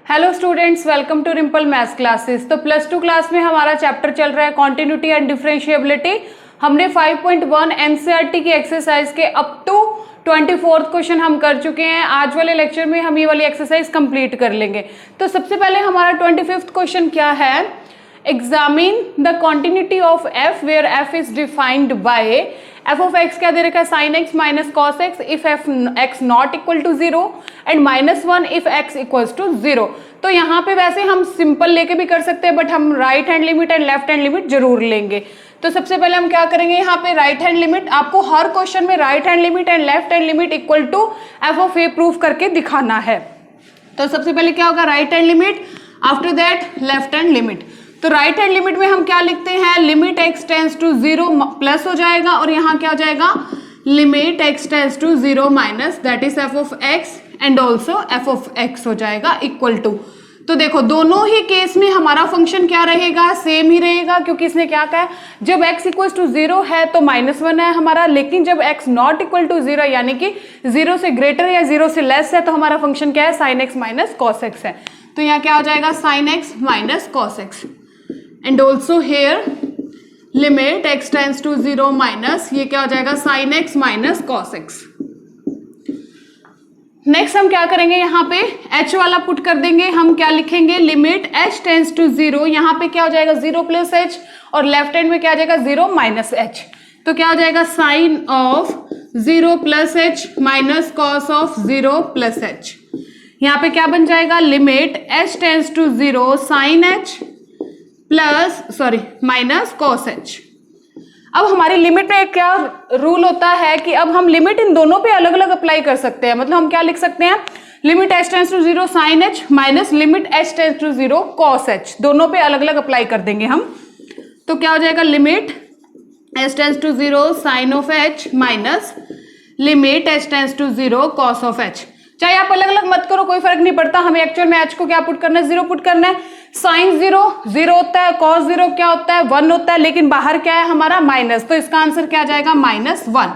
Hello students, welcome to Rimpal maths classes. तो plus two class में हमारा चैप्टर चल रहा है कॉन्टिन्यूटी एंड डिफरेंशिएबिलिटी। हमने 5.1 एनसीईआरटी की एक्सरसाइज के अप टू 24th क्वेश्चन हम कर चुके हैं। आज वाले लेक्चर में हम ये वाली एक्सरसाइज कंप्लीट कर लेंगे। तो सबसे पहले हमारा 25th क्वेश्चन क्या है, examine the continuity of f where f is defined by f of x क्या दे रखा है, sine x minus cos x if f x not equal to 0 and -1 if x equals to 0। तो यहाँ पे वैसे हम सिंपल लेके भी कर सकते हैं, बट हम right hand limit and left hand limit जरूर लेंगे। तो सबसे पहले हम क्या करेंगे, यहाँ पे राइट हैंड लिमिट, आपको हर क्वेश्चन में right hand limit and left hand limit equal to f of a proof करके दिखाना है। तो सबसे पहले क्या होगा, right hand limit, after that left hand limit. तो राइट हैंड लिमिट में हम क्या लिखते हैं, limit x tends to 0 plus हो जाएगा, और यहाँ क्या हो जाएगा, limit x tends to 0 minus that is f of x and also F of x हो जाएगा इक्वल टू। तो देखो दोनों ही केस में हमारा फंक्शन क्या रहेगा, सेम ही रहेगा, क्योंकि इसने क्या कहा है, जब x इक्वल टू 0 है तो -1 है हमारा, लेकिन जब x नॉट इक्वल टू 0 यानी कि 0 से ग्रेटर या 0 से लेस है तो हमारा फंक्शन क्या है, sine x minus cos x है। तो यहाँ क्या हो जाएगा, sine x minus cos x and also here limit x tends to 0 minus ये क्या हो जाएगा, sine x minus cos x. Next हम क्या करेंगे, यहाँ पे h वाला पुट कर देंगे, हम क्या लिखेंगे, लिमिट h टेंस टू 0, यहाँ पे क्या हो जाएगा 0 प्लस h, और लेफ्ट हैंड में क्या आ जाएगा 0 माइनस h। तो क्या हो जाएगा, sine of 0 plus h minus cos of 0 plus h। यहाँ पे क्या बन जाएगा, limit h tends to 0 sine h plus minus cos h। अब हमारी लिमिट में क्या रूल होता है कि अब हम लिमिट इन दोनों पे अलग अलग अप्लाई कर सकते हैं। मतलब हम क्या लिख सकते हैं, limit h tends to 0 sine h minus limit h tends to 0 cos h, दोनों पे अलग अलग अप्लाई कर देंगे हम। तो क्या हो जाएगा, limit h tends to 0 sine of h minus limit h tends to 0 cos of h। चाहे आप अलग अलग मत करो, कोई फर्क नहीं पड़ता, हमें एक्चुअल में h को क्या पुट करना है, 0 पुट करना है। साइन 0 0 होता है, कॉस 0 क्या होता है, 1 होता है, लेकिन बाहर क्या है हमारा माइनस, तो इसका आंसर क्या आ जाएगा, -1।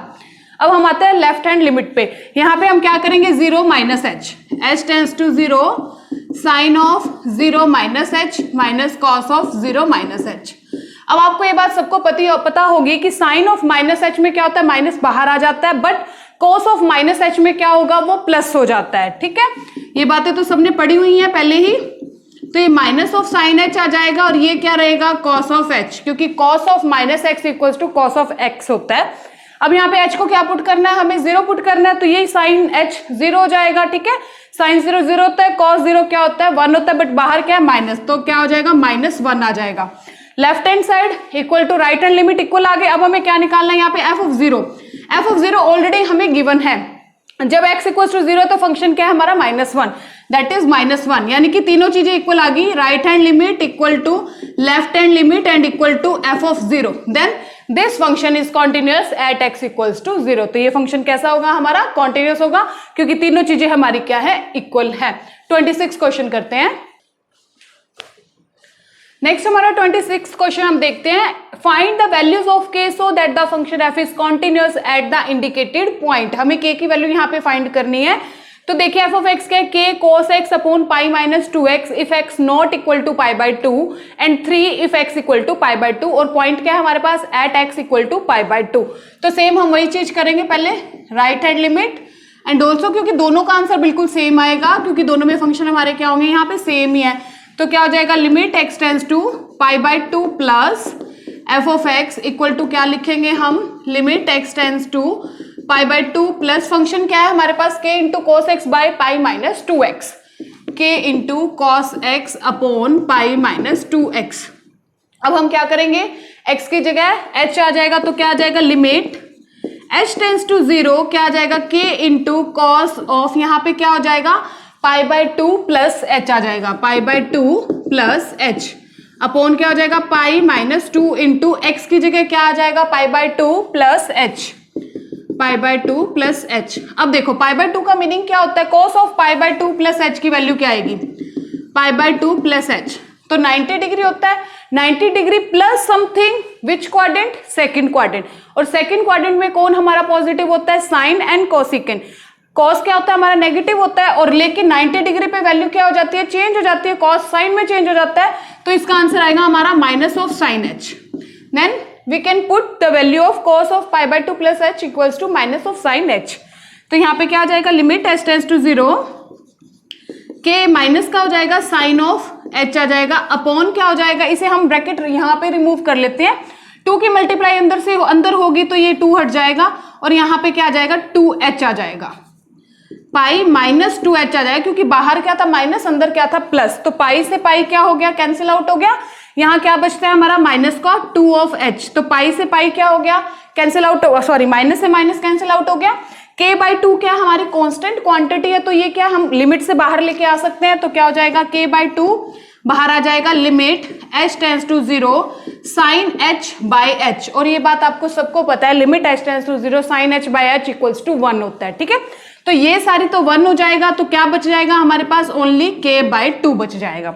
अब हम आते हैं लेफ्ट हैंड लिमिट पे, यहाँ पे हम क्या करेंगे, 0 minus h, h tends to 0 sine of 0 minus h minus cos of 0 minus h। अब आपको ये बात सबको पता होगी कि साइन ऑफ माइनस h में क्या होता है, माइनस बाहर आ जाता है, but cos of minus h में क्या होगा, वो प्लस हो जाता है। ठीक है, ये बातें तो सबने पढ़ी हुई हैं पहले ही। तो ये माइनस ऑफ साइन h आ जाएगा, और ये क्या रहेगा, कॉस ऑफ h, क्योंकि cos of minus x equals to cos of x होता है। अब यहाँ पे h को क्या पुट करना है, हमें 0 पुट करना है, तो ये साइन h 0 हो जाएगा। ठीक है, साइन 0 0 होता है, कॉस 0 क्या होता है, 1 होता है, बट बाहर क्या है माइनस, तो क्या हो जाएगा, -1 आ जाएगा। Left hand side equal to right hand limit equal आ गए। अब हमें क्या निकालना है, यहाँ पे एफ ऑफ 0 ऑलरेडी हमें गिवन है, जब x इक्वल्स टू 0 तो फंक्शन क्या है हमारा, -1, दैट इज -1, यानी कि तीनों चीजें इक्वल आ गई, right hand limit equal to left hand limit and equal to f of 0, then this function is continuous at x equals to 0। तो ये फंक्शन कैसा होगा हमारा, कॉन्टिन्यूअस होगा, क्योंकि तीनों चीजें हमारी क्या है, इक्वल है। 26 क्वेश्चन करते हैं। नेक्स्ट हमारा 26 क्वेश्चन हम देखते हैं, find the values of k so that the function f is continuous at the indicated point. हमें k की वैल्यू यहाँ पे फाइंड करनी है। तो देखिए f ऑफ x क्या है, k cos x upon pi minus 2x if x not equal to pi by 2 and 3 if x equal to pi by 2, और पॉइंट क्या है हमारे पास, at x equal to pi by 2। तो same हम वही चीज करेंगे, पहले right hand limit and also, क्योंकि दोनों का आंसर बिल्कुल सेम आएगा, क्योंकि दोनों में फंक्शन हमारे क्या होंगे, यहाँ पे सेम ही है। तो क्या हो जाएगा, limit x tends to pi by 2 plus f of x equal to क्या लिखेंगे हम, limit x tends to pi by 2 plus function क्या है हमारे पास, k into cos x by pi minus 2x, k into cos x upon pi minus 2x। अब हम क्या करेंगे, x की जगह h आ जाएगा, तो क्या आ जाएगा, लिमिट h टेंस टू 0 क्या आ जाएगा, k इंटू कॉस ऑफ, यहाँ पे क्या हो जाएगा, पाई बाई 2 प्लस h आ जाएगा, पाई बाई 2 प्लस h अपॉन क्या हो जाएगा, पाई माइनस 2 इंटू एक्स की जगह क्या आ जाएगा, पाई by 2 plus h, pi by 2 plus h। अब देखो पाई बाई 2 का मीनिंग क्या होता है, cos of pi by 2 plus h की वैल्यू क्या आएगी, पाई बाई 2 प्लस h, तो 90 डिग्री होता है, 90 डिग्री प्लस समथिंग, विच क्वाड्रेंट, सेकंड क्वाड्रेंट, और सेकंड क्वाड्रेंट में कौन हमारा पॉजिटिव होता है, साइन एंड कोसेकेंट। कॉस क्या होता है हमारा नेगेटिव होता है, और लेकिन 90 डिग्री पे वैल्यू क्या हो जाती है, चेंज हो जाती है, कॉस साइन में चेंज हो जाता है, तो इसका आंसर आएगा हमारा minus of sine h. Then we can put the value of cos of pi by 2 plus h equals to minus of sine h. तो यहाँ पे क्या आ जाएगा, लिमिट एच टेंड्स टू 0, के माइनस का हो जाएगा साइन ऑफ एच आ जाएगा, अपॉन क्या हो जाएगा, इसे हम ब्रैकेट यहाँ पे रिमूव कर लेते हैं, 2 की मल्टीप्लाई अंदर से अंदर होगी तो ये 2 हट जाएगा, और यहाँ पे क्या आ जाएगा 2h आ जाएगा, पाई माइनस 2h आ जाएगा, क्योंकि बाहर क्या था माइनस, अंदर क्या था प्लस, तो पाई से पाई क्या हो गया, कैंसिल आउट हो गया, यहाँ क्या बचता है हमारा माइनस का 2 ऑफ h, तो पाई से पाई क्या हो गया, कैंसिल आउट, सॉरी माइनस से माइनस कैंसिल आउट हो गया। k बाई 2 क्या हमारी कांस्टेंट क्वांटिटी है, तो ये क्या हम लिमिट से बाहर लेके आ सकते हैं, तो क्या हो जाएगा k बाई 2 बाहर आ जाएगा, limit h tends to 0 sine h by h, और ये बात आपको सबको पता है, limit h tends to 0 sine h by h equals to 1 होता है, ठीक है। तो ये सारी तो 1 हो जाएगा, तो क्या बच जाएगा हमारे पास, ओनली k बाई 2 बच जाएगा।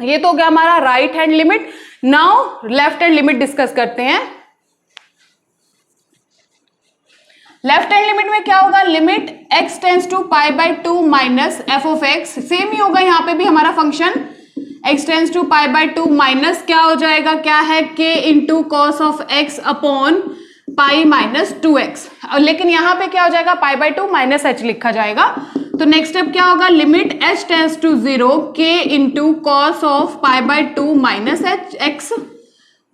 ये तो हो गया हमारा right hand limit. Now left hand limit discuss करते हैं। लेफ्ट हैंड लिमिट में क्या होगा, limit x tends to pi by 2 minus f of x, same ही होगा यहाँ पे भी हमारा function, x tends to pi by 2 minus क्या हो जाएगा, क्या है k into cos of x upon pi minus 2x, लेकिन यहाँ पे क्या हो जाएगा पाई बाई 2 माइनस h लिखा जाएगा। तो नेक्स्ट स्टेप क्या होगा, limit h tends to 0 k into cos of pi by 2 minus x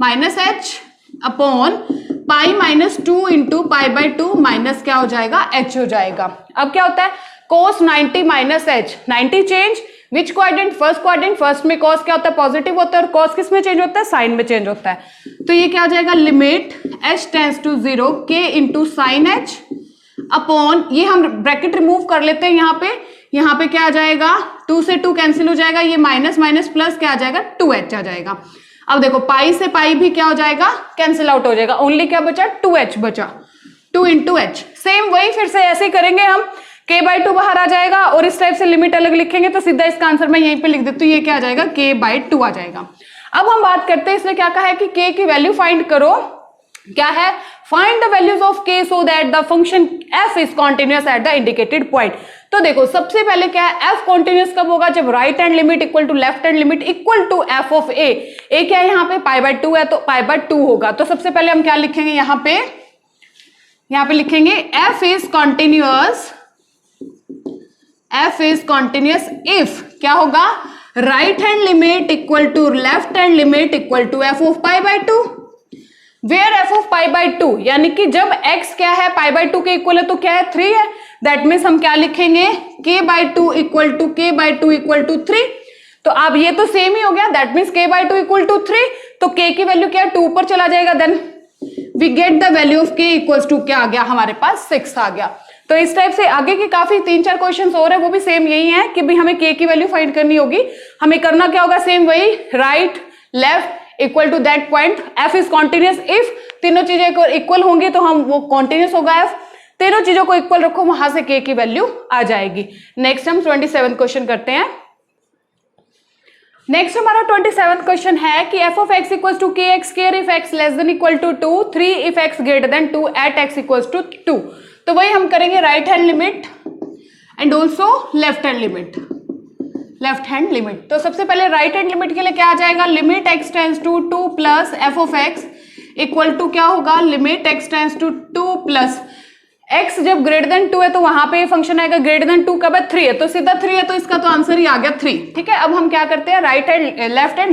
minus h upon pi minus 2 into pi by 2 minus क्या हो जाएगा h हो जाएगा। अब क्या होता है, कोस 90 minus h, 90 change which quadrant, first quadrant, first में कॉस क्या होता है पॉजिटिव होता है, और कॉस किस में चेंज होता है, साइन में चेंज होता है। तो ये क्या हो जाएगा, limit h tends to 0 k into sine h upon, ये हम ब्रैकेट रिमूव कर लेते हैं यहाँ पे क्या आ जाएगा, 2 से 2 कैंसिल हो जाएगा, ये माइनस माइनस प्लस क्या आ जाएगा 2h आ जाएगा। अब देखो पाई से पाई भी क्या हो जाएगा, कैंसिल आउट हो जाएगा, ओनली क्या बचा 2h बचा, 2 इंटू h। सेम वही फिर से ऐसे ही करेंगे हम, k बाई 2 बाहर आ जाएगा, और इस टाइप से लिमिट अलग लिखेंगे तो सीधा इसका आंसर मैं यहीं पे लिख देती हूँ, ये क्या आ जाएगा k बाई 2 आ जाएगा। अब हम बात करते हैं, इसने क्या कहा है कि k की वैल्यू फाइंड करो, क्या है, find the values of k so that the function f is continuous at the indicated point. तो देखो सबसे पहले क्या है, f कॉन्टिन्यूअस कब होगा, जब right hand limit equal to left hand limit equal to f of a, a क्या है यहाँ पे पाई बाय 2 है, तो पाई बाय 2 होगा। तो सबसे पहले हम क्या लिखेंगे यहाँ पे लिखेंगे f इज कॉन्टिन्यूअस इफ क्या होगा, right hand limit equal to left hand limit equal to f of pi by 2, where f of pi by 2, यानी कि जब x क्या है पाई बाय 2 के इक्वल है तो क्या है 3 है, दैट मीन्स हम क्या लिखेंगे k बाय 2 इक्वल टू 3। तो अब ये तो सेम ही हो गया, that means k by 2 equal to 3, तो k की वैल्यू क्या है 2 पर चला जाएगा, then we get the value of k equals to क्या आ गया हमारे पास 6 आ गया। तो इस टाइप से आगे के काफी 3-4 क्वेश्चंस और है, वो भी सेम यही है कि भी हमें k की वैल्यू फाइंड करनी होगी। हमें करना क्या होगा, सेम वही, right left equal to that point, f is continuous if तीनों चीजें इक्वल होंगी तो हम वो कॉन्टिन्यूअस होगा f, तीनों चीजों को इक्वल रखो, वहां से k की वैल्यू आ जाएगी। नेक्स्ट हम 27 क्वेश्चन करते हैं। नेक्स्ट हमारा 27 क्वेश्चन है कि f of x equals to kx square if x less than equal to 2, 3 if x greater than 2 at x equals to 2। तो वही हम करेंगे right hand limit and also left hand limit. तो सबसे पहले राइट हैंड लिमिट के लिए क्या आ जाएगा, limit x tends to 2 plus f of x equal to क्या होगा, limit x tends to 2 plus x जब ग्रेटर देन 2 है तो वहां पे फंक्शन आएगा, ग्रेटर देन 2 कब है 3 है, तो सीधा 3 है, तो इसका तो आंसर ही आ गया 3। ठीक है, अब हम क्या करते हैं, right hand left hand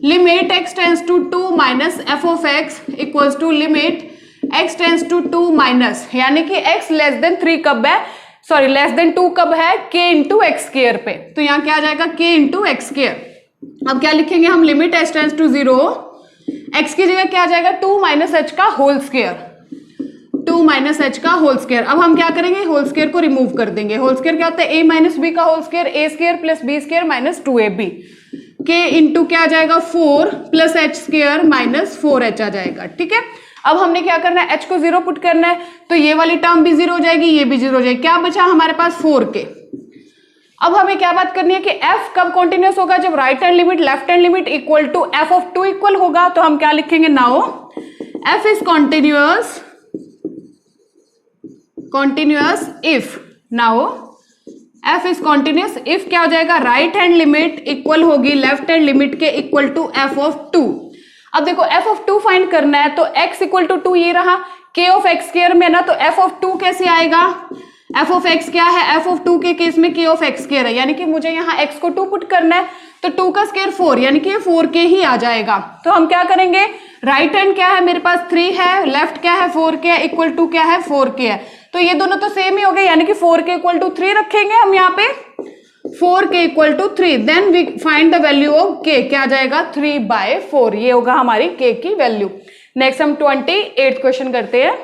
limit x tends to 2 minus f of x equals to limit x tends to 2 minus, यानी कि x लेस देन 3 कब है, सॉरी लेस देन 2 कब है, k इंटू एक्स स्क्वायर पे, तो यहाँ क्या आ जाएगा k इंटू एक्स स्क्वायर। अब क्या लिखेंगे हम, limit h tends to 0, x की जगह क्या आ जाएगा 2 माइनस h का होल स्क्वायर, 2 माइनस h का होल स्क्वायर। अब हम क्या करेंगे, होल स्क्वायर को रिमूव कर देंगे। होल स्क्वायर क्या होता है, a माइनस बी का whole square, a square plus b square minus 2ab, k into क्या आ जाएगा 4 plus h square minus 4h आ जाएगा। ठीक है, अब हमने क्या करना है, h को 0 पुट करना है, तो ये वाली टर्म भी 0 हो जाएगी, ये भी 0 हो जाएगी, क्या बचा हमारे पास 4k। अब हमें क्या बात करनी है कि f कब कॉन्टिन्यूअस होगा, जब right hand limit left hand limit equal to f of 2 equal होगा। तो हम क्या लिखेंगे, now f is continuous if now f is continuous if क्या हो जाएगा, राइट हैंड लिमिट इक्वल होगी लेफ्ट हैंड लिमिट के इक्वल टू f ऑफ 2। अब देखो f ऑफ 2 फाइंड करना है तो x इक्वल टू 2 ये रहा, k ऑफ x स्क्वायर में ना, तो f ऑफ 2 कैसे आएगा, f ऑफ x क्या है, f ऑफ 2 के केस में k ऑफ x स्क्वायर है, यानी कि मुझे यहाँ x को 2 पुट करना है, तो 2 का स्क्वायर 4, यानी कि 4k ही आ जाएगा। तो हम क्या करेंगे, राइट हैंड क्या है मेरे पास 3 है, लेफ्ट क्या है 4k है, इक्वल टू क्या है 4k है, तो ये दोनों तो सेम ही हो गए, यानी कि 4k इक्वल टू 3 रखेंगे हम यहाँ पे, 4k equal to 3, then we find the value of k, क्या आ जाएगा 3/4, ये होगा हमारी k की वैल्यू। नेक्स्ट हम 28 क्वेश्चन करते हैं।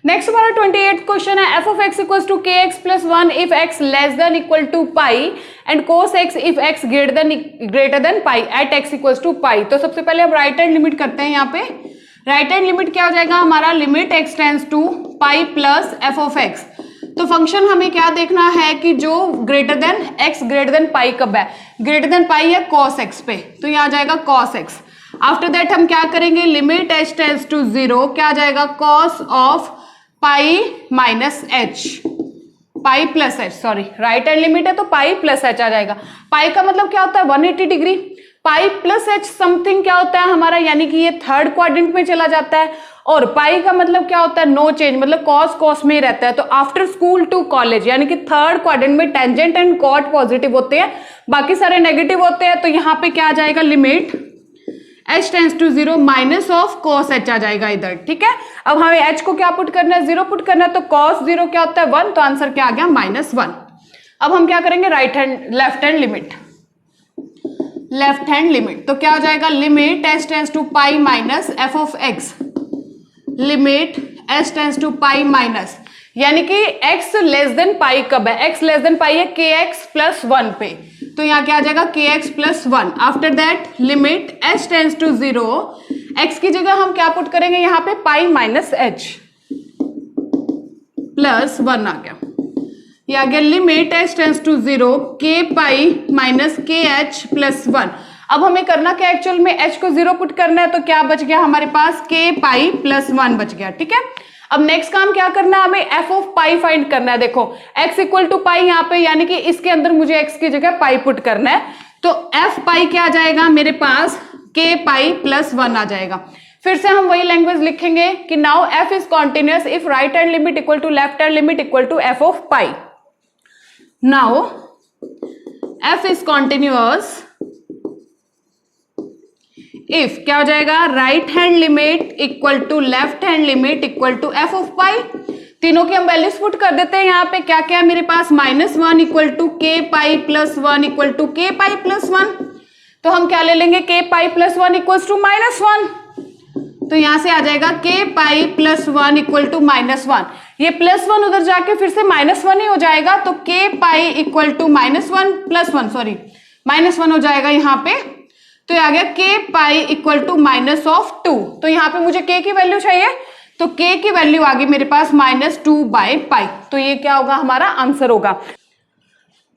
नेक्स्ट हमारा 28 क्वेश्चन है, f of x equals to kx plus 1 if x less than equal to pi and cos x if x greater than pi at x equals to pi. तो सबसे पहले हम right hand limit करते हैं, यहाँ पे right hand limit क्या हो जाएगा हमारा, limit x tends to pi plus f of x। तो फंक्शन हमें क्या देखना है कि जो greater than x greater than pi कब है, ग्रेटर देन पाई है cos x पे, तो ये आ जाएगा cos x। आफ्टर दैट हम क्या करेंगे, लिमिट h टेंड्स टू 0 क्या आ जाएगा, cos of pi minus H, pi plus H, sorry right hand limit है तो पाई प्लस एच आ जाएगा। पाई का मतलब क्या होता है 180 degree, pi plus H something क्या होता है हमारा, यानी कि ये थर्ड क्वाड्रेंट में चला जाता है, और पाई का मतलब क्या होता है नो चेंज, मतलब कॉस कॉस में ही रहता है। तो आफ्टर स्कूल टू कॉलेज यानी कि थर्ड क्वाड्रेंट में टेंजेंट एंड कॉट पॉजिटिव होते हैं, बाकी सारे नेगेटिव होते हैं। तो यहाँ पे क्या आ जाएगा, limit h tends to 0 minus of cos h आ जाएगा इधर, ठीक है। अब हमें h को क्या पुट करना है, 0 पुट करना है, तो cos 0 क्या होता है 1, तो आंसर क्या आ गया -1। अब हम क्या करेंगे, लेफ्ट हैंड लिमिट, तो क्या हो जाएगा, limit h tends to pi minus f of x, limit h tends to pi minus, यानी कि x लेस देन पाई कब है, x लेस देन पाई है kx प्लस 1 पे, तो यहाँ क्या आ जाएगा kx plus 1। After that limit h tends to 0, x की जगह हम क्या पुट करेंगे यहाँ पे, पाई माइनस h प्लस 1 आ गया, ये आ गया limit h tends to 0 k pi minus kh plus 1। अब हमें करना क्या, एक्चुअल में h को 0 पुट करना है, तो क्या बच गया हमारे पास, k पाई प्लस 1 बच गया, ठीक है। अब नेक्स्ट काम क्या करना है, हमें f ऑफ पाई फाइंड करना है। देखो x इक्वल टू पाई यहाँ पे, यानी कि इसके अंदर मुझे x की जगह पाई पुट करना है, तो f पाई क्या आ जाएगा मेरे पास, k पाई प्लस 1 आ जाएगा। फिर से हम वही लैंग्वेज लिखेंगे कि now f is continuous if right hand limit equal to left hand limit equal to f of pi. Now f is continuous if क्या हो जाएगा, right hand limit equal to left hand limit equal to f of pi. तीनों की हम values put कर देते हैं, यहाँ पे क्या क्या है मेरे पास, -1 equal to k pi plus 1 equal to k pi plus 1, तो हम क्या ले लेंगे, k pi plus 1 equal to -1, तो यहां से आ जाएगा k pi plus 1 equal to -1, ये प्लस 1 उधर जाके फिर से -1 ही हो जाएगा, तो k pi equal to -1 plus 1, sorry -1 हो जाएगा यहाँ पे, तो ये आ गया k pi equal to minus of 2। तो यहाँ पे मुझे k की वैल्यू चाहिए, तो k की वैल्यू आ गई मेरे पास -2/पाई, तो ये क्या होगा हमारा आंसर होगा।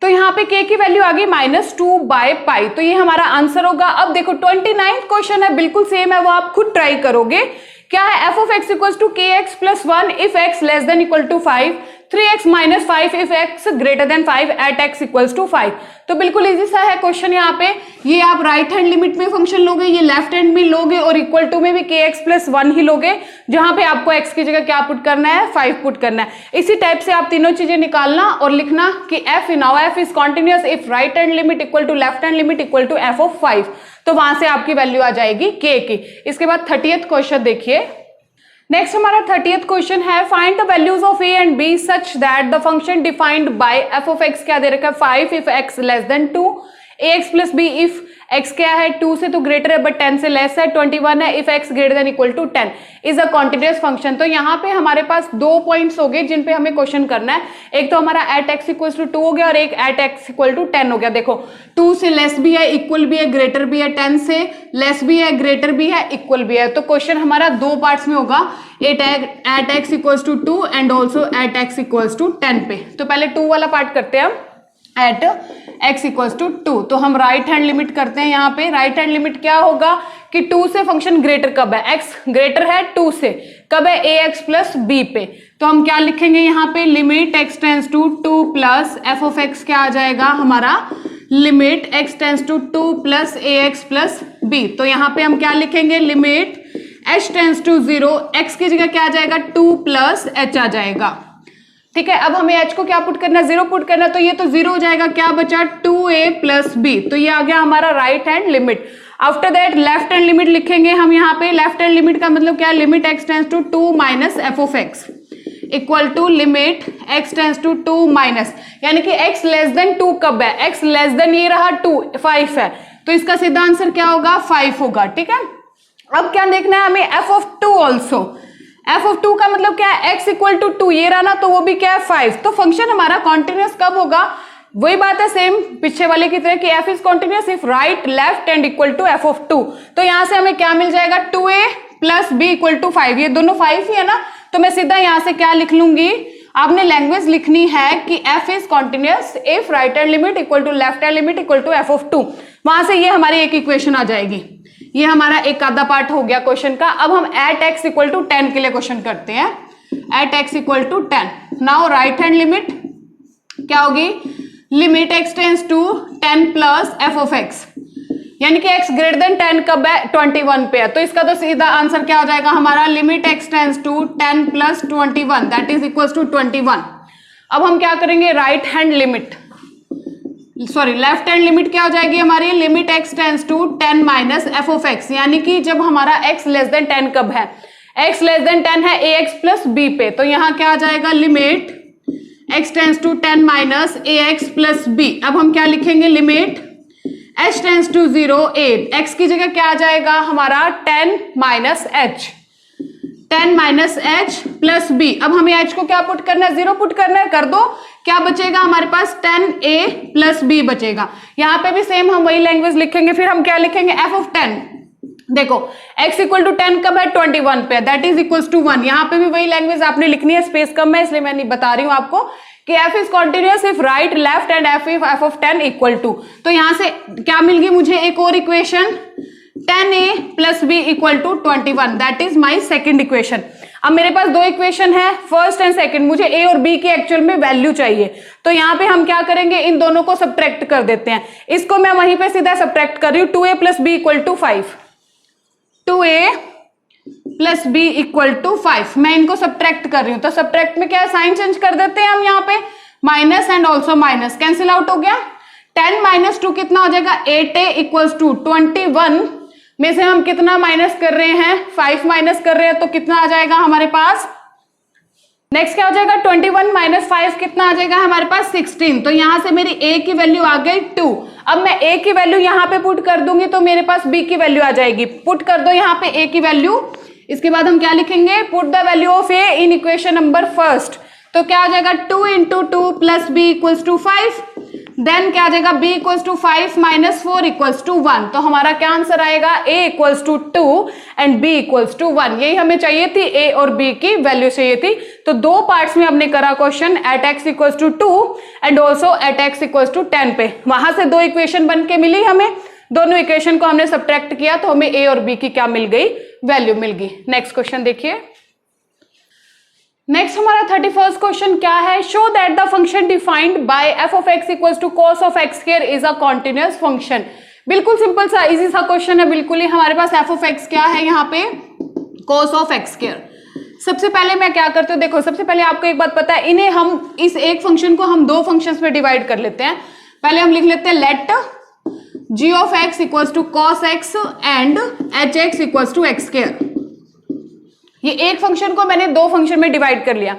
तो यहाँ पे k की वैल्यू आ गई -2/पाई, तो ये हमारा आंसर होगा। अब देखो 29th क्वेश्चन है, बिल्कुल सेम है, वो आप खुद ट्राई करोगे। क्या है, f of x equals to kx plus 1 if x less than equal to 5, 3x minus 5 if x greater than 5 at x equals to 5। तो बिल्कुल इजी सा है क्वेश्चन यहाँ पे, ये आप राइट हैंड लिमिट में फंक्शन लोगे, ये लेफ्ट हैंड में लोगे, और इक्वल टू में भी kx प्लस 1 ही लोगे, जहां पे आपको x की जगह क्या पुट करना है, 5 पुट करना है। इसी टाइप से आप तीनों चीजें निकालना और लिखना कि f is continuous if right hand limit equal to left hand limit equal to f of 5, तो वहां से आपकी वैल्यू आ जाएगी k की। इसके बाद 30th क्वेश्चन देखिए। नेक्स्ट हमारा 30th क्वेश्चन है, find the values of a and b such that the function defined by f of x क्या दे रखा है, 5 if x less then 2, ax plus b if x क्या है 2 से तो ग्रेटर है बट 10 से लेस है, 21 है if x greater than equal to 10 is a continuous function. तो यहाँ पे हमारे पास 2 पॉइंट्स हो गए जिन पे हमें क्वेश्चन करना है, एक तो हमारा एट x इक्वल टू 2 हो गया और एक एट x इक्वल टू 10 हो गया। देखो 2 से लेस भी है, इक्वल भी है, ग्रेटर भी है, 10 से लेस भी है, ग्रेटर भी है, इक्वल भी है। तो क्वेश्चन हमारा 2 पार्ट्स में होगा, at x equals to 2 and also at x equals to 10 पे। तो पहले 2 वाला पार्ट करते हैं हम, एट x इक्वल्स टू 2। तो हम राइट हैंड लिमिट करते हैं, यहाँ पे राइट हैंड लिमिट क्या होगा कि 2 से फंक्शन ग्रेटर कब है, x ग्रेटर है 2 से, कब है ax प्लस b पे, तो हम क्या लिखेंगे यहाँ पे, limit x tends to 2 plus f of x क्या आ जाएगा हमारा, limit x tends to 2 plus a x plus b. तो यहाँ पे हम क्या लिखेंगे, limit h tends to 0, x की जगह क्या आ जाएगा 2 प्लस h आ जाएगा। ठीक है, अब हमें h को क्या पुट करना है, 0 पुट करना, तो ये तो 0 हो जाएगा, क्या बचा 2a प्लस बी, तो ये आ गया हमारा right hand limit. After that left hand limit लिखेंगे हम यहाँ पे, लेफ्ट हैंड लिमिट का मतलब क्या है, limit x tends to 2 minus f of x equal to limit x tends to 2 minus, यानी कि x लेस देन 2 कब है, x लेस देन ये रहा 2 5 है, तो इसका सीधा आंसर क्या होगा 5 होगा। ठीक है, अब क्या देखना है हमें, f of 2 also, f of 2 का मतलब क्या है, x इक्वल टू 2 ये रहा ना, तो वो भी क्या है 5, तो फंक्शन हमारा कॉन्टिन्यूअस कब होगा, वही बात है सेम पीछे वाले की तरह कि f is continuous if right left and equal to f of 2। तो यहां से हमें क्या मिल जाएगा, 2a plus b equal to 5, ये दोनों 5 ही है ना, तो मैं सीधा यहां से क्या लिख लूंगी, आपने लैंग्वेज लिखनी है कि f is continuous if right hand limit equal to left hand limit equal to f of 2, वहां से ये हमारी एक इक्वेशन आ जाएगी। ये हमारा एक आधा पार्ट हो गया क्वेश्चन का। अब हम एट x इक्वल टू 10 के लिए क्वेश्चन करते हैं, at x equal to 10। Now right hand limit क्या होगी, limit x tends to 10 plus f of x, यानी कि x ग्रेटर देन 10 कब है, 21 पे है, तो इसका तो सीधा आंसर क्या हो जाएगा हमारा, limit x tends to 10 plus 21 that is equal to 21। अब हम क्या करेंगे, right hand limit, sorry left hand limit क्या हो जाएगी हमारी, limit x tends to 10 minus f of x, यानी कि जब हमारा x लेस देन 10 कब है, x लेस देन 10 है ax प्लस b पे, तो यहाँ क्या आ जाएगा, limit x tends to 10 minus ax plus b। अब हम क्या लिखेंगे, limit h tends to 0 8, x की जगह क्या आ जाएगा हमारा 10 minus h, 10 minus h plus b। अब हमें h को क्या पुट करना है, 0 पुट करना है, कर दो, क्या बचेगा हमारे पास 10a प्लस b बचेगा। यहाँ पे भी सेम हम वही लैंग्वेज लिखेंगे, फिर हम क्या लिखेंगे, f ऑफ 10, देखो x इक्वल टू 10 कब है, 21 पे, दैट इज इक्वल टू 1। यहाँ पे भी वही लैंग्वेज आपने लिखनी है, स्पेस कम है इसलिए मैं नहीं बता रही हूँ आपको कि f is continuous if right left and f of 10 equal to. तो यहाँ से क्या मिल गई मुझे, एक और equation 10a plus b equal to 21, that is my second equation. अब मेरे पास दो इक्वेशन है, फर्स्ट एंड सेकंड, मुझे a और b की एक्चुअल में वैल्यू चाहिए, तो यहाँ पे हम क्या करेंगे, इन दोनों को सब्ट्रैक्ट कर देते हैं। इसको मैं वहीं पे सीधा सब्ट्रैक्ट कर रही हूँ, 2a plus b equal to 5, 2a plus b equal to 5, मैं इनको सब्ट्रैक्ट कर रही हूँ, तो सब्ट्रैक्ट में क्या है, साइन चेंज कर देते हैं हम, यहाँ पे minus and also minus cancel out हो गया, 10 माइनस 2 कितना हो जाएगा, 8a इक्वल टू 21 में से हम कितना माइनस कर रहे हैं, 5 माइनस कर रहे हैं, तो कितना आ जाएगा हमारे पास, नेक्स्ट क्या हो जाएगा, 21 माइनस 5 कितना आ जाएगा हमारे पास 16। तो यहां से मेरी a की वैल्यू आ गई 2। अब मैं a की वैल्यू यहां पे पुट कर दूंगी तो मेरे पास b की वैल्यू आ जाएगी, पुट कर दो यहाँ पे a की वैल्यू। इसके बाद हम क्या लिखेंगे, put the value of a in equation number first, तो क्या आ जाएगा 2 into 2 plus b equals to 5, then क्या आ जाएगा b equals to 5 minus 4 equals to 1। तो हमारा क्या आंसर आएगा, a equals to 2 and b equals to 1। यही हमें चाहिए थी, a और b की वैल्यू चाहिए थी। तो दो पार्ट्स में हमने करा question, at x equals to 2 and also at x equals to 10 पे, वहां से दो इक्वेशन बन के मिली हमें, दोनों इक्वेशन को हमने सब्ट्रैक्ट किया तो हमें a और b की क्या मिल गई, वैल्यू मिल गई। नेक्स्ट क्वेश्चन देखिए, नेक्स्ट हमारा 31st क्वेश्चन क्या है, show that the function defined by f of x equals to cos of x square is a continuous function. बिल्कुल सिंपल सा इजी सा क्वेश्चन है, बिल्कुल ही हमारे पास f ऑफ x क्या है यहाँ पे, cos ऑफ x स्क्वायर। सबसे पहले मैं क्या करती हूँ, देखो सबसे पहले आपको एक बात पता है, इन्हें हम इस एक फंक्शन को हम दो फंक्शंस में डिवाइड कर लेते हैं। पहले हम लिख लेते हैं let g of x equals to cos x and h x equals to x square. ये एक फंक्शन को मैंने दो फंक्शन में डिवाइड कर लिया।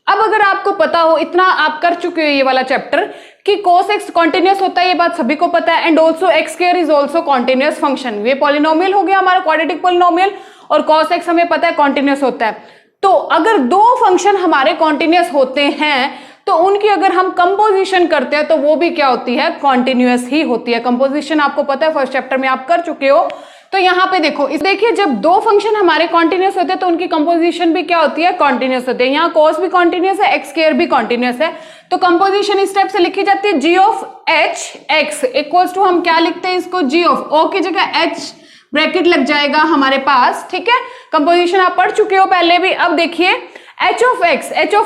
अब अगर आपको पता हो, इतना आप कर चुके हो ये वाला चैप्टर, कि cos x कॉन्टिन्यूअस होता है, ये बात सभी को पता है, and also x square is also continuous function. ये पॉलिनोमियल हो गया हमारा क्वाड्रेटिक पॉलिनोमियल, और cos x हमें पता है कॉन्टिन्यूअस होता है। तो अगर दो फंक्शन हमारे कॉन्टिन्यूअस होते हैं तो उनकी अगर हम कंपोजिशन करते हैं तो वो भी क्या होती है, कॉन्टिन्यूअस ही होती है। कंपोजिशन आपको पता है, फर्स्ट चैप्टर में आप कर चुके हो। तो यहाँ पे देखो, इस देखिए जब दो फंक्शन हमारे कॉन्टिन्यूअस होते हैं तो उनकी कंपोजिशन भी क्या होती है, कॉन्टिन्यूअस होती है। यहाँ cos भी कॉन्टिन्यूअस है, x स्क्वायर भी कॉन्टिन्यूअस है, तो कंपोजिशन इस टाइप से लिखी जाती है, g of h x equals to, हम क्या लिखते हैं इसको, g ऑफ o की जगह h ब्रैकेट लग जाएगा हमारे पास, ठीक है। कंपोजिशन आप पढ़ चुके हो पहले भी। अब देखिए एच ऑफ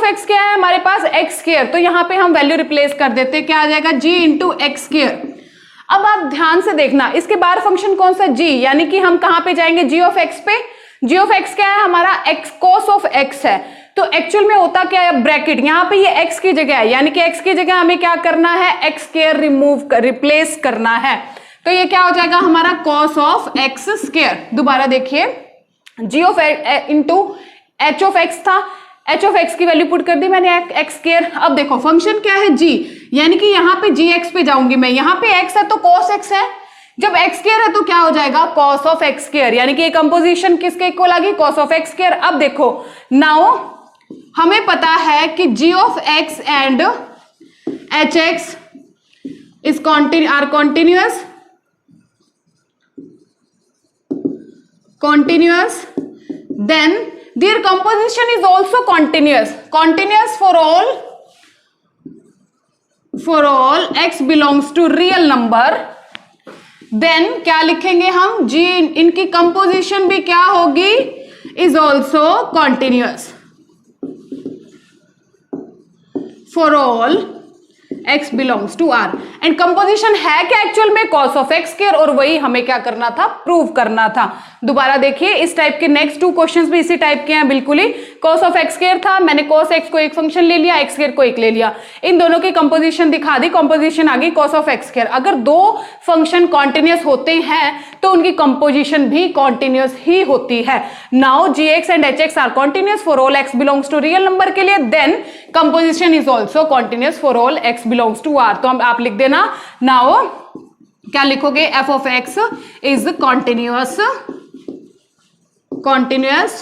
एक्स क्या है हमारे पास, एक्स स्क्वायर, तो यहाँ पे हम वैल्यू रिप्लेस कर देते हैं, क्या आ जाएगा g इंटू एक्स स्क्वायर। अब आप ध्यान से देखना, इसके बाहर फंक्शन कौन सा, g, यानी कि हम कहां पे जाएंगे, g ऑफ एक्स पे। g ऑफ एक्स क्या है हमारा, x cos ऑफ x है, तो एक्चुअल में होता क्या है, ब्रैकेट, यहाँ पे ये x की जगह है, यानी कि x की जगह हमें क्या करना है, एक्स स्क्वायर रिप्लेस करना है, तो ये क्या हो जाएगा हमारा cos ऑफ एक्स स्क्वायर। दोबारा देखिए, g of into h of x था, h ऑफ x की वैल्यू पुट कर दी मैंने एक्स स्क्वायर। अब देखो फंक्शन क्या है g, यानी कि यहाँ पे gx पे जाऊंगी मैं, यहाँ पे x है तो cos x है, जब x स्क्वायर है तो क्या हो जाएगा cos ऑफ x स्क्वायर, यानी कि ये कंपोजिशन किसके इक्वल आ गई, cos ऑफ x स्क्वायर। अब देखो नाउ हमें पता है कि g of x and h x is are continuous, then their composition is also continuous for all x belongs to real number, then क्या लिखेंगे हम, g इनकी कंपोजिशन भी क्या होगी, is also continuous for all x belongs to r, and composition है क्या actual में, cos ऑफ x स्क्वायर, और वही हमें क्या करना था, प्रूव करना था। दोबारा देखिए, इस टाइप के नेक्स्ट 2 क्वेश्चंस भी इसी टाइप के हैं, बिल्कुल ही cos ऑफ x स्क्वायर था, मैंने cos x को एक फंक्शन ले लिया, x स्क्वायर को एक ले लिया, इन दोनों की कंपोजिशन दिखा दी, कंपोजिशन आ गई cos ऑफ x स्क्वायर। अगर 2 फंक्शन कॉन्टिन्यूअस होते हैं तो उनकी कंपोजिशन भी कॉन्टिन्यूअस ही होती है। Now gx and hx are continuous for all x belongs to real number के लिए, then composition is also continuous for all x belongs to r। तो हम आप लिख देना, नाउ क्या लिखोगे, f of x is continuous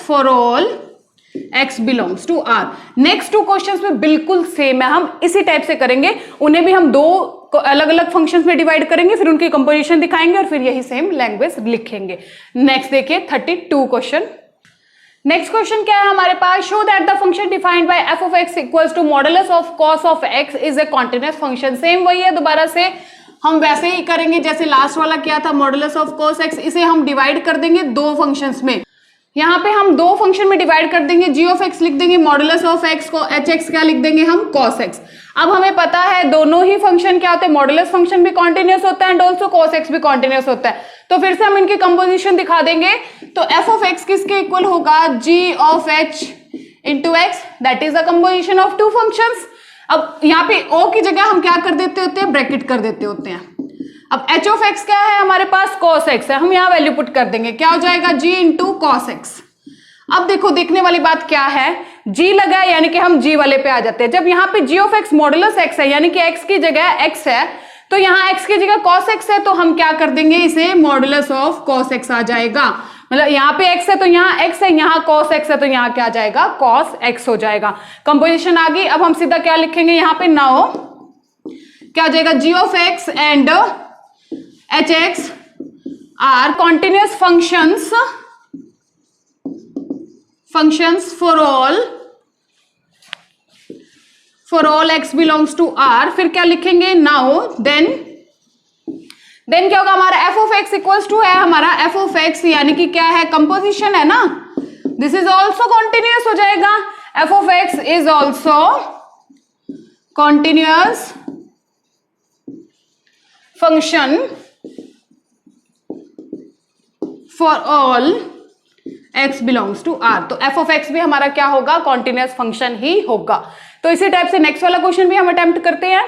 for all x belongs to r। Next 2 questions में बिल्कुल सेम है, हम इसी टाइप से करेंगे, उन्हें भी हम 2 अलग अलग फंक्शंस में डिवाइड करेंगे, फिर उनकी कंपोजिशन दिखाएंगे और फिर यही सेम लैंग्वेज लिखेंगे। नेक्स्ट देखिए 32 क्वेश्चन। नेक्स्ट क्वेश्चन क्या है हमारे पास, show that the function defined by f of x equals to modulus of cos of x is a continuous function. Same वही है, दोबारा से हम वैसे ही करेंगे जैसे लास्ट वाला किया था, मॉडुलस ऑफ cos x, इसे हम डिवाइड कर देंगे 2 फंक्शंस में। यहाँ पे हम 2 फंक्शन में डिवाइड कर देंगे, g ऑफ x लिख देंगे मॉडुलस ऑफ x को, h x क्या लिख देंगे हम, cos x। अब हमें पता है दोनों ही फंक्शन क्या होते हैं, मॉडुलस फंक्शन भी कॉन्टिन्यूअस होता है एंड ऑल्सो cos x भी कॉन्टिन्यूअस होता है, तो फिर से हम इनकी कंपोजिशन दिखा देंगे। तो f ऑफ x किसके इक्वल होगा, g of h into x, that is the composition of 2 functions. अब यहाँ पे o की जगह हम क्या कर देते होते हैं, ब्रैकेट कर देते होते हैं। अब h ऑफ x क्या है हमारे पास, cos x है, हम यहाँ वैल्यू पुट कर देंगे, क्या हो जाएगा g इंटू cos x। अब देखो देखने वाली बात क्या है, g लगा है यानी कि हम g वाले पे आ जाते हैं। जब यहाँ पे g of x modulus x है, यानी कि x की जगह x है, तो यहाँ x की जगह cos x है, तो हम क्या कर देंगे, इसे मॉडुलस ऑफ cos x आ जाएगा। मतलब यहाँ पे x है तो यहाँ x है, यहाँ cos x है तो यहाँ क्या आ जाएगा, cos x हो जाएगा। कंपोजिशन आ गई। अब हम सीधा क्या लिखेंगे यहाँ पे, नाउ क्या हो जाएगा, g of x and h x are continuous functions for all x belongs to r। फिर क्या लिखेंगे, नाउ देन क्या होगा हमारा, f of x equals to है हमारा f ऑफ x, यानी कि क्या है, कंपोजिशन है ना, दिस इज ऑल्सो कॉन्टिन्यूअस हो जाएगा, f of x is also continuous function for all x belongs to r। तो f ऑफ x भी हमारा क्या होगा, कॉन्टिन्यूअस फंक्शन ही होगा। तो इसी टाइप से नेक्स्ट वाला क्वेश्चन भी हम अटेम्प्ट करते हैं।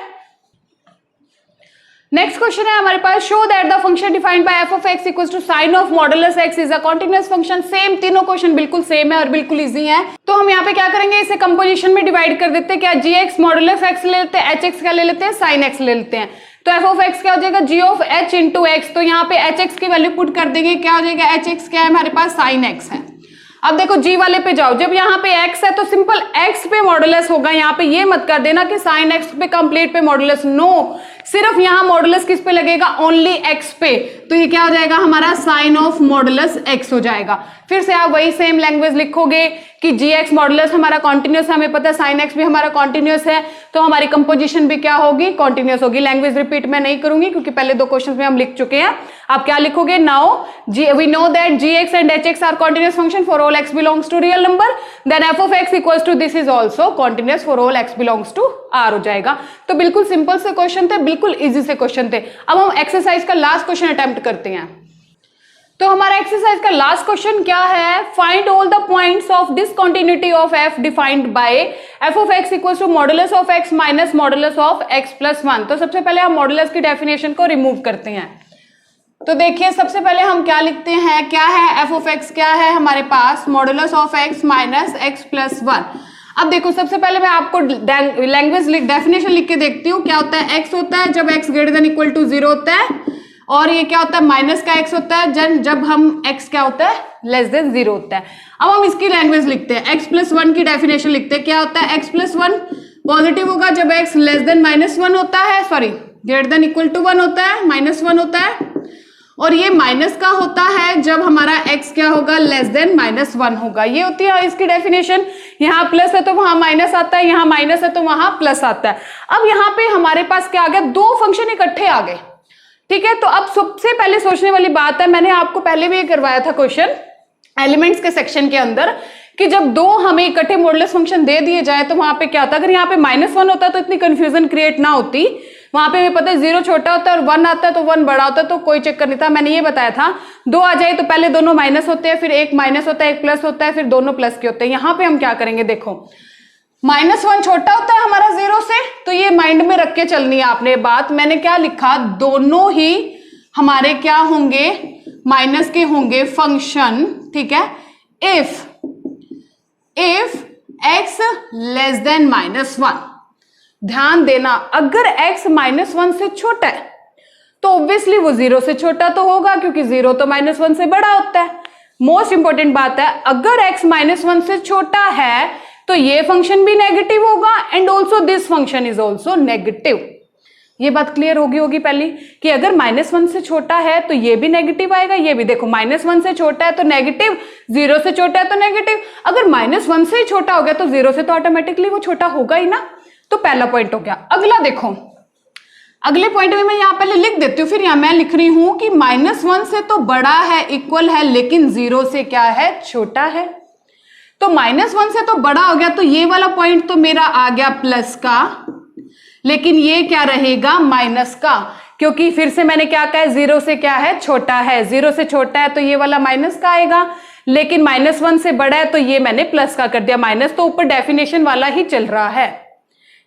नेक्स्ट क्वेश्चन है हमारे पास, show that the function defined by f of x equals to sine of modulus x is a continuous function. Same तीनों क्वेश्चन बिल्कुल सेम है और बिल्कुल इजी है। तो हम यहाँ पे क्या करेंगे, इसे कंपोजिशन में डिवाइड कर देते हैं, क्या gx मॉडुलस x ले लेते हैं, hx क्या ले लेते हैं, साइन x ले लेते हैं। तो f ऑफ x क्या हो जाएगा, g of h into x, तो यहाँ पे hx की वैल्यू पुट कर देंगे, क्या हो जाएगा, hx क्या है हमारे पास, साइन x है। अब देखो g वाले पे जाओ, जब यहाँ पे x है तो सिंपल x पे मॉडुलस होगा, यहाँ पे ये मत कर देना कि साइन x पे कंप्लीट पे मॉडुलस, नो, सिर्फ यहाँ मॉडुलस किस पे लगेगा, ओनली x पे। तो ये क्या हो जाएगा हमारा साइन ऑफ मॉडुलस x हो जाएगा। फिर से आप वही सेम लैंग्वेज लिखोगे कि gx मॉडुलस हमारा कॉन्टिन्यूस है, हमें पता है साइन x भी हमारा कॉन्टिन्यूस है, तो हमारी कंपोजिशन भी क्या होगी, कॉन्टिन्यूस होगी। लैंग्वेज रिपीट मैं नहीं करूंगी क्योंकि पहले दो क्वेश्चंस में हम लिख चुके हैं। आप क्या लिखोगे, now we know that gx and hx are continuous function for all x belongs to real number, then f of x equals to this is also continuous for all x belongs to r हो जाएगा। तो बिल्कुल simple से question थे, बिल्कुल easy से question थे। अब हम एक्सरसाइज का लास्ट क्वेश्चन अटेम्प्ट करते हैं। तो हमारा एक्सरसाइज का लास्ट क्वेश्चन क्या है, find all the points of discontinuity of f defined by f of x equals to modulus of x minus modulus of x plus 1। तो सबसे पहले हम मॉडुलस की डेफिनेशन को रिमूव करते हैं। तो देखिए सबसे पहले हम क्या लिखते हैं, क्या है f of x, क्या है हमारे पास modulus of x minus x plus 1। अब देखो सबसे पहले मैं आपको लैंग्वेज डेफिनेशन लिख के देखती हूँ। क्या होता है, x होता है जब x greater than equal to 0 होता है, और ये क्या होता है माइनस का x होता है जब हम x क्या होता है लेस देन 0 होता है। अब हम इसकी लैंग्वेज लिखते हैं, x प्लस 1 की डेफिनेशन लिखते हैं। क्या होता है, x प्लस 1 पॉजिटिव होगा जब x लेस देन -1 होता है, sorry greater than equal to 1 होता है, -1 होता है, और ये माइनस का होता है जब हमारा x क्या होगा लेस देन -1 होगा। ये होती है इसकी डेफिनेशन। यहाँ प्लस है तो वहां माइनस आता है, यहाँ माइनस है तो वहां प्लस आता है। अब यहाँ पे हमारे पास क्या आ गया, दो फंक्शन इकट्ठे आ गए, ठीक है। तो अब सबसे पहले सोचने वाली बात है, मैंने आपको पहले भी करवाया था क्वेश्चन एलिमेंट्स के सेक्शन के अंदर, कि जब दो हमें इकट्ठे मॉडुलस फंक्शन दे दिए जाए तो वहां पे क्या होता, अगर यहाँ पे -1 होता तो इतनी कंफ्यूजन क्रिएट ना होती। वहां पे हमें पता है 0 छोटा होता है और 1 आता है तो 1 बड़ा होता है, तो कोई चक्कर नहीं था। मैंने ये बताया था 2 आ जाए तो पहले दोनों माइनस होते हैं, फिर एक माइनस होता है, एक प्लस होता है, फिर दोनों प्लस के होते हैं। यहाँ पे हम क्या करेंगे, देखो -1 छोटा होता है हमारा 0 से, तो ये माइंड में रख के चलनी है आपने बात। मैंने क्या लिखा, दोनों ही हमारे क्या होंगे, माइनस के होंगे फंक्शन, ठीक है। इफ x लेस देन -1, ध्यान देना अगर x -1 से छोटा है तो ऑब्वियसली वो 0 से छोटा तो होगा, क्योंकि 0 तो -1 से बड़ा होता है। मोस्ट इंपॉर्टेंट बात है, अगर x -1 से छोटा है तो ये फंक्शन भी नेगेटिव होगा and also this function is also negative. ये बात क्लियर होगी पहली, कि अगर -1 से छोटा है तो ये भी नेगेटिव आएगा, ये भी। देखो -1 से छोटा है तो नेगेटिव, 0 से छोटा है तो नेगेटिव। अगर -1 से ही छोटा हो गया तो 0 से तो ऑटोमेटिकली वो छोटा होगा ही ना। तो पहला पॉइंट हो गया। अगला देखो, अगले पॉइंट में मैं यहाँ पहले लिख देती हूँ, फिर यहाँ मैं लिख रही हूं कि -1 से तो बड़ा है, इक्वल है, लेकिन 0 से क्या है, छोटा है। तो -1 से तो बड़ा हो गया, तो ये वाला पॉइंट तो मेरा आ गया प्लस का, लेकिन ये क्या रहेगा, माइनस का, क्योंकि फिर से मैंने क्या कहा, 0 से क्या है, छोटा है। 0 से छोटा है तो ये वाला माइनस का आएगा, लेकिन -1 से बड़ा है तो ये मैंने प्लस का कर दिया, माइनस। तो ऊपर डेफिनेशन वाला ही चल रहा है।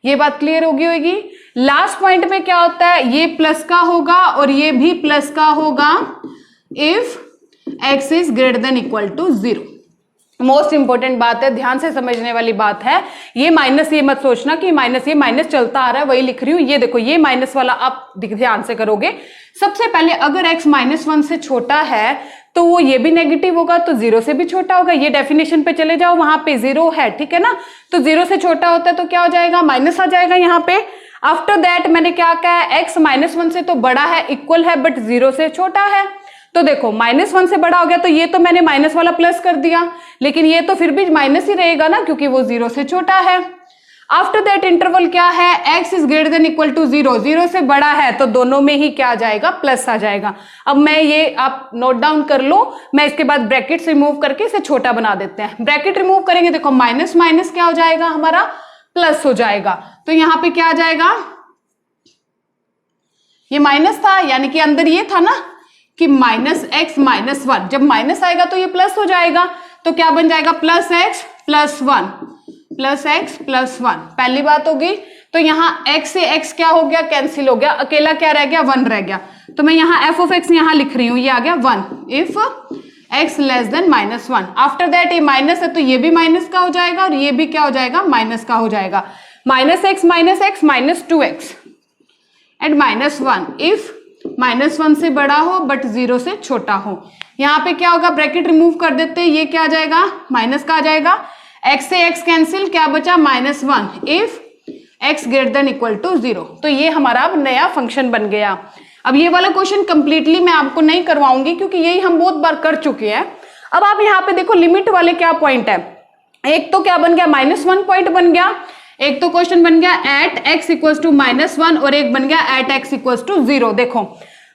ये बात क्लियर होगी। लास्ट पॉइंट में क्या होता है, ये प्लस का होगा और ये भी प्लस का होगा if x is greater than equal to 0। Most important बात है, ध्यान से समझने वाली बात है। ये माइनस, ये मत सोचना कि माइनस, ये माइनस चलता आ रहा है, वही लिख रही हूं। ये देखो, ये माइनस वाला आप ध्यान से करोगे। सबसे पहले अगर x -1 से छोटा है तो वो ये भी नेगेटिव होगा, तो 0 से भी छोटा होगा। ये डेफिनेशन पे चले जाओ, वहां पे 0 है, ठीक है ना। तो 0 से छोटा होता है तो क्या हो जाएगा, माइनस आ जाएगा यहाँ पे। आफ्टर दैट मैंने क्या कहा है, x -1 से तो बड़ा है, इक्वल है, बट 0 से छोटा है। तो देखो -1 से बड़ा हो गया तो ये तो मैंने माइनस वाला प्लस कर दिया, लेकिन ये तो फिर भी माइनस ही रहेगा ना, क्योंकि वो 0 से छोटा है। आफ्टर दैट इंटरवल क्या है, x is greater than equal to 0, 0 से बड़ा है तो दोनों में ही क्या आ जाएगा, प्लस आ जाएगा। अब मैं ये आप नोट डाउन कर लो, मैं इसके बाद ब्रैकेट्स रिमूव करके इसे छोटा बना देते हैं। ब्रैकेट रिमूव करेंगे, देखो माइनस माइनस क्या हो जाएगा, हमारा प्लस हो जाएगा। तो यहाँ पे क्या आ जाएगा, ये माइनस था, यानी कि अंदर ये था ना कि -x -1, जब माइनस आएगा तो ये प्लस हो जाएगा। तो क्या बन जाएगा, +x + 1, +x + 1। पहली बात होगी। तो यहाँ x से x क्या हो गया, कैंसिल हो गया, अकेला क्या रह गया, 1 रह गया। तो मैं यहाँ f of x यहाँ लिख रही हूँ, ये आ गया 1 if x less then -1। After that ये माइनस है तो ये भी माइनस का हो जाएगा और ये भी क्या हो जाएगा, माइनस का हो जाएगा। -x -x -2x and -1 if -1 से बड़ा हो बट 0 से छोटा हो। यहाँ पे क्या होगा, ब्रैकेट रिमूव कर देते हैं, ये क्या आ जाएगा, माइनस का आ जाएगा। x से x कैंसिल, क्या बचा, -1 if x greater than equal to 0। तो ये हमारा अब नया फंक्शन बन गया। अब ये वाला क्वेश्चन कंप्लीटली मैं आपको नहीं करवाऊंगी क्योंकि यही हम बहुत बार कर चुके हैं। अब आप यहाँ पे देखो लिमिट वाले क्या पॉइंट है, एक तो क्या बन गया -1 पॉइंट बन गया, एक तो क्वेश्चन बन गया एट x इक्वल टू -1 और एक बन गया एट x इक्वल टू 0। देखो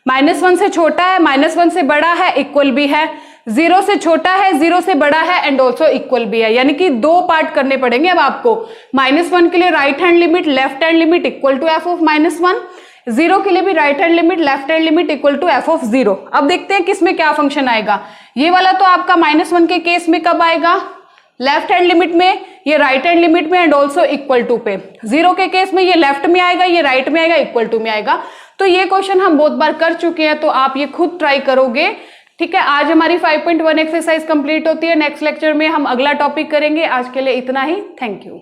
-1 से छोटा है, -1 से बड़ा है, इक्वल भी है, 0 से छोटा है, 0 से बड़ा है एंड ऑल्सो इक्वल भी है। यानी कि दो पार्ट करने पड़ेंगे अब आपको। -1 के लिए right hand limit left hand limit equal to f of -1, 0 के लिए भी right hand limit left hand limit equal to f of 0। अब देखते हैं किसमें क्या फंक्शन आएगा। ये वाला तो आपका -1 के केस में कब आएगा, लेफ्ट हैंड लिमिट में, ये राइट हैंड लिमिट में एंड ऑल्सो इक्वल टू पे। 0 के केस में ये लेफ्ट में आएगा, ये राइट में आएगा, इक्वल टू में आएगा। तो ये क्वेश्चन हम बहुत बार कर चुके हैं, तो आप ये खुद ट्राई करोगे। ठीक है, आज हमारी 5.1 एक्सरसाइज कंप्लीट होती है। नेक्स्ट लेक्चर में हम अगला टॉपिक करेंगे। आज के लिए इतना ही। Thank you.